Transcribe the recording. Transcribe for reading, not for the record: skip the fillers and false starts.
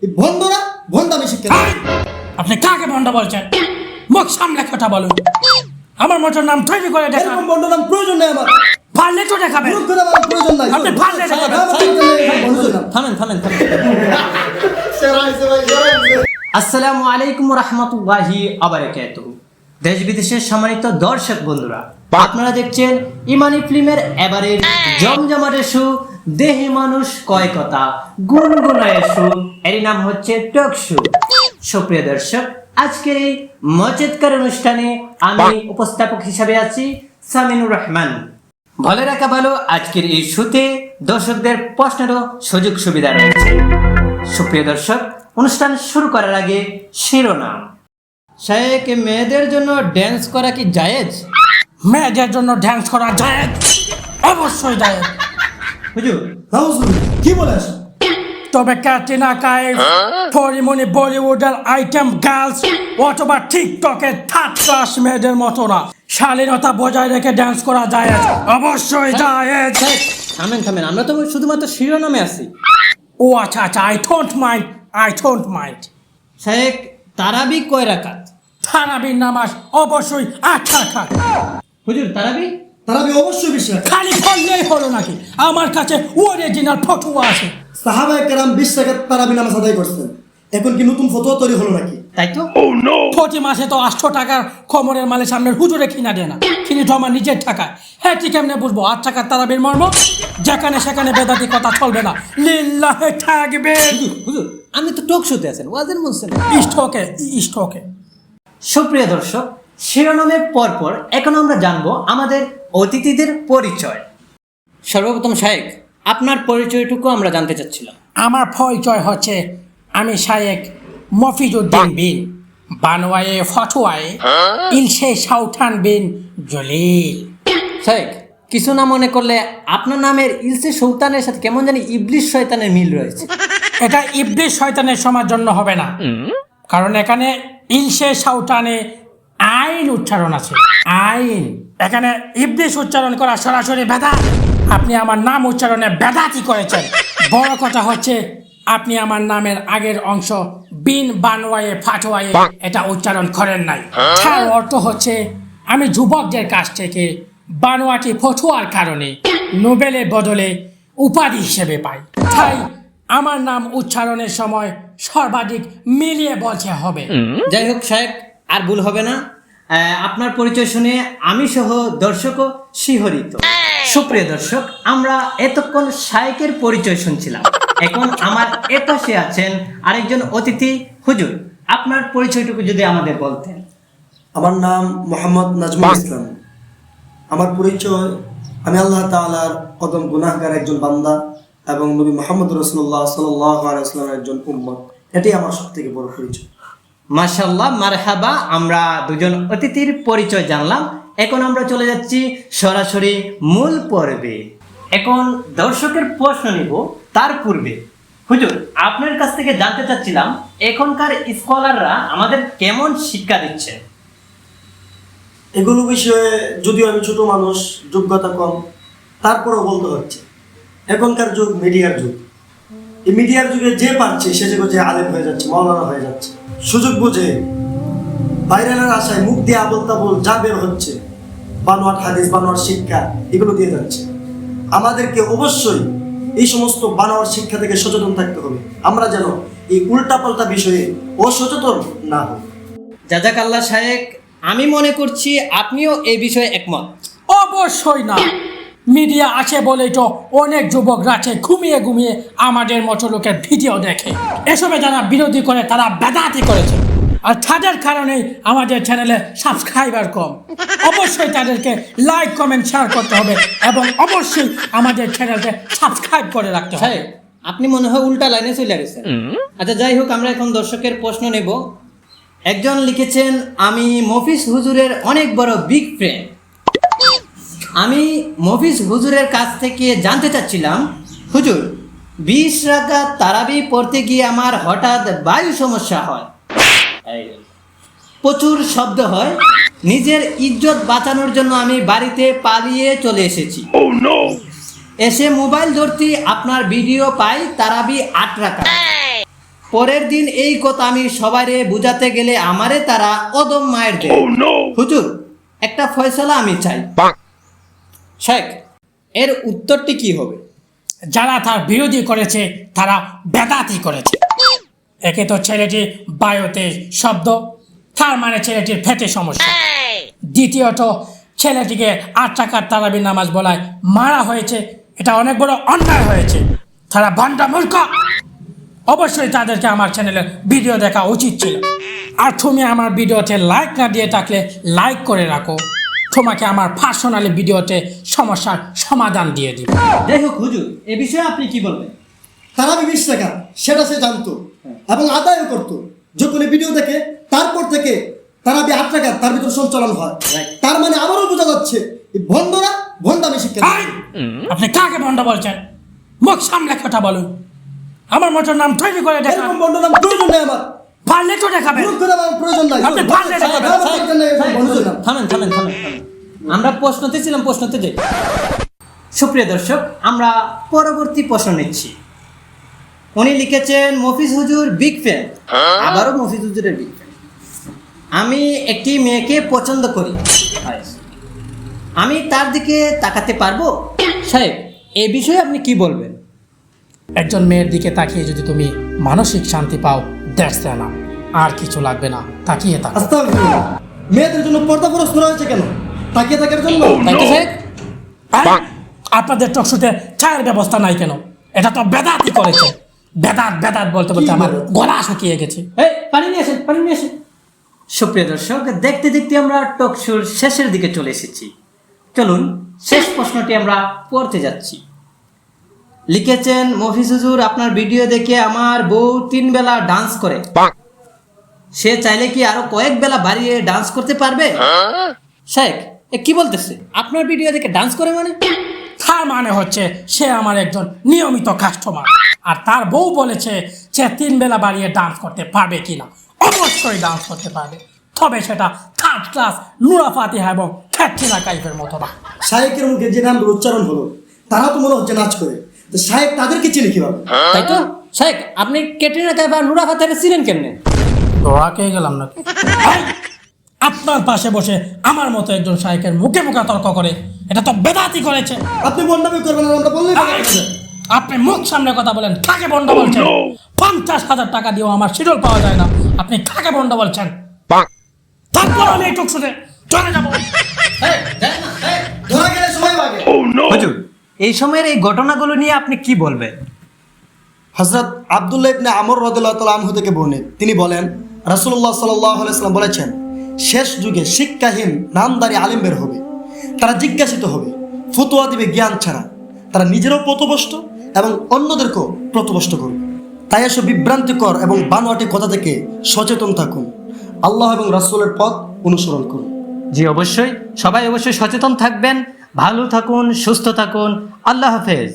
এই ভন্ডরা ভন্ডামি শিক্ষা দেয়। আপনি কাকে ভণ্ড বলছেন? মুখ সামনে কথা বলুন। আমার মতো নাম তৈরি করে দেখান। এরকম ভন্ড নাম প্রয়োজন নেই আমার। পারলে তো দেখাবেন। বিরোধ করে আমার প্রয়োজন নাই। আপনি পারলে দেখাবেন। থামেন। আসসালামু আলাইকুম রহমতুল্লাহি আবারাকাতুহু। দেশ বিদেশের সম্মানিত দর্শক বন্ধুরা, আপনারা দেখছেন ইমানি ফিল্মের এবারের জমজমাটের শো দেহে মানুষ কয় কথা গুনগুনায় শো, এর নাম হচ্ছে টক শো। সুপ্রিয় দর্শক, আজকের এই মজাদার অনুষ্ঠানে আমি উপস্থাপক হিসাবে আছি সামিনুর রহমান। বলে রাখা ভালো, আজকের এই শোতে দর্শকদের প্রশ্নেরও সুযোগ সুবিধা রয়েছে। সুপ্রিয় দর্শক, অনুষ্ঠান শুরু করার আগে শিরোনাম। শায়েক, মেয়েদের জন্য ড্যান্স করা কি জায়েজ? মেয়েদের জন্য ড্যান্স করা যায়? অবশ্যই যায়। হুজুর, নাউজুবিল্লাহ, কি বলে আসেন? তবে ক্যাটরিনা কাইফ, পরিমণি বলিউডের আইটেম গার্লস অথবা টিকটকের থার্ড ক্লাস মেয়েদের মতো না। শালীনতা বজায় রেখে ড্যান্স করা যায়, অবশ্যই যায়। থামেন, আমরা তো শুধুমাত্র শিরোনামে আছি। ও আচ্ছা, আই ডোন্ট মাইন্ড। শায়েক, তারাবি কয় রাকাত? থানাবির নামাজ অবশ্যই 8 রাকাত। হুজুর, তারাবি তারাবি অবশ্যই বিশ্বাস। খালি বললেই হলো নাকি? আমার কাছে অরিজিনাল ফটোও আছে। সাহাবায়ে কেরাম 20 রাকাত তারাবি নামাজ আদায় করছেন। এখন কি নতুন ফতোয়া তৈরি হলো নাকি? তাই তো। প্রতি মাসে তো 800 টাকার খমরের মালে সামনের হুজুরে কিনা দেয় না, কিনে তো আমার নিজের টাকা। হ্যাঁ, ঠিক কেমনে বুঝবো 8 টাকার তারাবির মর্ম? যেখানে সেখানে বেদাতি কথা চলবে না। লিল্লাহে তাকবীর। হুজুর, আমি তো টক শোতে আছেন, ওয়াজের মনছেন। স্টকে। সুপ্রিয় দর্শক, শিরোনামের পরপর এখন আমরা জানবো আমাদের অতিথিদের পরিচয়। সর্বপ্রথম শায়েক, আপনার পরিচয়টুকু আমরা জানতে চাচ্ছিলাম। আমার পরিচয় হচ্ছে, আমি শায়েক মফিজউদ্দিন বিন বানোয়ায়ে ফটোয়ায়ে ইলশে সাউথান বিন জলিল। শায়েক, কিছু না মনে করলে আপনার নামের ইলসে সুলতানের সাথে কেমন জানি ইবলিশ শয়তানের মিল রয়েছে। এটা ইবলিশ শয়তানের সমার জন্য হবে না, কারণ এখানে ইলশে সাউথানে আইন উচ্চারণ আছে। আইন এখানে ইবলিশ উচ্চারণ করা সরাসরি বেদাত। আপনি আমার নাম উচ্চারণে বেদাতি করেছেন। বড় কথা হচ্ছে, আপনি আমার নামের আগের অংশ বিন বানোয়ায়ে ফাটোয়ায়ে এটা উচ্চারণ করেন নাই। তার অর্থ হচ্ছে, আমি যুবকদের কাছ থেকে বানোয়াটি ফটোয়ার কারণে নোবেলের বদলে উপাধি হিসেবে পাই। তাই আমার নাম উচ্চারণের সময় সর্বাধিক মিলিয়ে বলতে হবে। যাই হোক শায়েক, আর ভুল হবে না। আপনার পরিচয় শুনে আমি সহ দর্শকও শিহরিত। সুপ্রিয় দর্শক, আমরা এতক্ষণ শায়েকের পরিচয় শুনছিলাম। এখন আমার এপাশে আছেন আরেকজন অতিথি। হুজুর, আপনার পরিচয়টুকু যদি আমাদের বলতেন। আমার নাম মোহাম্মদ নাজমুল ইসলাম। আমার পরিচয়, আমি আল্লাহ তাআলার কদম গুনাহগার একজন বান্দা এবং নবী মুহাম্মদ রাসূলুল্লাহ সাল্লাল্লাহু আলাইহি ওয়াসাল্লামের একজন উম্মত। এটাই আমার সবথেকে বড় পরিচয়। মাশাআল্লাহ, মারহাবা। আমরা দুজন অতিথির পরিচয় জানলাম। এখন আমরা চলে যাচ্ছি সরাসরি মূল পর্বে। এখন দর্শকের প্রশ্ন নিব। তার পূর্বে হুজুর, আপনার কাছ থেকে জানতে চাচ্ছিলাম, এখনকার স্কলাররা আমাদের কেমন শিক্ষা দিচ্ছে? এগুলো বিষয়ে যদিও আমি ছোট মানুষ, যোগ্যতা কম, তারপরেও বলতে হচ্ছে, এখনকার যুগ মিডিয়ার যুগ। এই মিডিয়ার যুগে যে পারছে সে যে আলেম হয়ে যাচ্ছে, মাওলানা হয়ে যাচ্ছে। সুযোগ বুঝে ভাইরালের আশায় মুখ দিয়ে আবল তাবল যা বের হচ্ছে, বানোয়াট হাদিস, বানোয়াট শিক্ষা, এগুলো দিয়ে যাচ্ছে। আমাদেরকে অবশ্যই এই সমস্ত বানোয়াট শিক্ষা থেকে সচেতন থাকতে হবে। আমরা যেন এই উল্টাপাল্টা বিষয়ে অসচেতন না হই। জাযাকাল্লাহ শায়েক, আমি মনে করছি আপনিও এই বিষয়ে একমত। অবশ্যই না। মিডিয়া আছে বলেই তো অনেক যুবক রাতে ঘুমিয়ে ঘুমিয়ে আমাদের মতো লোকের ভিডিও দেখে। এসবে যারা বিরোধী করে তারা বেদাতি করেছে, আর তাদের কারণেই আমাদের চ্যানেলে সাবস্ক্রাইবার কম। অবশ্যই তাদেরকে লাইক, কমেন্ট, শেয়ার করতে হবে এবং অবশ্যই আমাদের চ্যানেলকে সাবস্ক্রাইব করে রাখতে হবে। শায়েক, আপনি মনে হয় উল্টা লাইনে চলে গেছেন। আচ্ছা, যাই হোক, আমরা এখন দর্শকের প্রশ্ন নেব। একজন লিখেছেন, আমি মফিজ হুজুরের অনেক বড় বিগ ফ্যান। আমি মফিজ হুজুরের কাছ থেকে জানতে চাচ্ছিলাম, হুজুর 20 রাকাত তারাবি পড়তে গিয়ে আমার হঠাৎ বায়ু সমস্যা হয়, প্রচুর শব্দ হয়। নিজের ইজ্জত বাঁচানোর জন্য আমি বাড়িতে পালিয়ে চলে এসেছি। এসে মোবাইল ধরতে আপনার ভিডিও পাই, তারাবি 8 রাকাত। পরের দিন এই কথা আমি সবাইরে বুঝাতে গেলে আমারে তারা অদম মায়ের দেয়। হুজুর, একটা ফয়সালা আমি চাই। শেখ, এর উত্তরটি কি হবে? যারা তার বিরোধী করেছে তারা বেদাতি করেছে। একে তো ছেলেটি বায়ুতে শব্দ, তার মানে ছেলেটির পেটে সমস্যা। দ্বিতীয়ত ছেলেটিকে 8 টাকার তারাবি নামাজ বলায় মারা হয়েছে, এটা অনেক বড় অন্যায় হয়েছে। তারা ভণ্ড মূর্খ। অবশ্যই তাদেরকে আমার চ্যানেলের ভিডিও দেখা উচিত ছিল। আর তুমি আমার ভিডিওতে লাইক না দিয়ে থাকলে লাইক করে রাখো, তোমাকে আমার পার্সোনালি ভিডিওতে সমস্যার সমাধান দিয়ে দিব। যাই হোক হুজুর, এ বিষয়ে আপনি কি বলবেন? তারাবি 20 টাকা সেটা সে জানতো এবং আদায়ও করতো। যখন এই ভিডিও দেখে তারপর থেকে তারাবি 8 টাকা তার ভিতর সঞ্চালন হয়। তার মানে আমারও বোঝা যাচ্ছে এই ভণ্ডরা ভণ্ডামি শিক্ষা এই, আপনি কাকে ভণ্ড বলছেন? মুখ সামলে কথা বলুন। আমার মতো নাম তৈরি করে দেখান। এরকম ভণ্ড নাম প্রয়োজন নেই আমার। পারলে তো দেখাবেন। বিরোধ করে আমার প্রয়োজন নাই। আপনি পারলে দেখাবেন। আমার দরকার নেই এরকম ভণ্ড নাম। থামেন। আমরা প্রশ্নতে ছিলাম, প্রশ্নতে যাই। সুপ্রিয় দর্শক, আমরা পরবর্তী প্রশ্ন নিচ্ছি। উনি লিখেছেন, মফিজ হুজুর বিগ ফ্যান। আবারও মফিজ হুজুরের বিগ ফ্যান। আমি একটি মেয়েকে পছন্দ করি, আমি তার দিকে তাকাতে পারবো? সাহেব, এ বিষয়ে আপনি কি বলবেন? একজন মেয়ের দিকে তাকিয়ে যদি তুমি মানসিক শান্তি পাও, দ্যাটস এনাফ। আর কিছু লাগবে না, তাকিয়ে থাকো। আস্তাগফিরুল্লাহ। মেয়েদের জন্য পর্দা ফরজ করা হয়েছে কেন? তাকিয়ে থাকার জন্য? তাই তো সাহেব? হ্যাঁ? আপনাদের টকশোতে চায়ের ব্যবস্থা নাই কেন? এটা তো বেদাতি করেছে। বেদাত বলতে বলতে আমার গলা শুকিয়ে গেছে। এই, পানি নিয়ে আসেন। সুপ্রিয় দর্শক, দেখতে দেখতে আমরা টক শোর শেষের দিকে চলে এসেছি। চলুন শেষ প্রশ্নটি আমরা পড়তে যাচ্ছি। লিখেছেন, মফিজ হুজুর, আপনার ভিডিও দেখে আমার বউ 3 বেলা ডান্স করে। সে চাইলে কি আরো কয়েক বেলা বাড়িয়ে ডান্স করতে পারবে? শেখ, এ কি বলতেছে? আপনার ভিডিও দেখে ডান্স করে মানে? তার মানে হচ্ছে সে আমার একজন নিয়মিত কাস্টমার। আর তার বউ বলেছে সে 3 বেলা বাড়িয়ে ডান্স করতে পারবে কিনা। অবশ্যই ডান্স করতে পারবে, তবে সেটা 3rd ক্লাস নুরা ফাতিহা এবং ক্যাটরিনা কাইফের মতো না। শায়েকের মুখে যে নামগুলো উচ্চারণ হলো তারা তো মনে হচ্ছে নাচ করে। তো শায়েক তাদেরকে চিনি কিভাবে? তাই তো শেখ, আপনি ক্যাটরিনা কাইফ আর নুরা ফাতেহা চিনেন কেমনে? ধোয়াকে গেলাম নাকি? আপনার পাশে বসে আমার মতো একজন শায়েকের মুখে তর্ক করে, এটা তো বেদাতি করেছে। আপনি বন্ডামি করবেন না, আমরা বললেই পারে। আপনি মুখ সামনে কথা বলেন, কাকে বন্ধ বলছেন? 50,000 টাকা দিয়েও আমার শিডিউল পাওয়া যায় না, আপনি কাকে বন্ধ বলছেন? তারপর আমি এই টকশোতে চলে যাবো। ধরা গেলে সময় লাগে। হুজুর, এই সময়ের এই ঘটনাগুলো নিয়ে আপনি কি বলবেন? হযরত আব্দুল্লাহ ইবনে আমর রাদিয়াল্লাহু তাআলা আনহু থেকে বর্ণিত, তিনি বলেন, রাসূলুল্লাহ সাল্লাল্লাহু আলাইহি ওয়াসাল্লাম বলেছেন, শেষ যুগে শিক্ষাহীন নামদারি আলিম বের হবে। তারা জিজ্ঞাসিত হবে, ফতোয়া দিবে জ্ঞান ছাড়া। তারা নিজেরাও পথভ্রষ্ট এবং অন্যদেরকেও পথভ্রষ্ট করবে। তাই এসব বিভ্রান্তিকর এবং বানোয়াটি কথা থেকে সচেতন থাকুন। আল্লাহ এবং রাসূলের পথ অনুসরণ করুন। জি অবশ্যই, সবাই অবশ্যই সচেতন থাকবেন। ভালো থাকুন, সুস্থ থাকুন। আল্লাহ হাফেজ।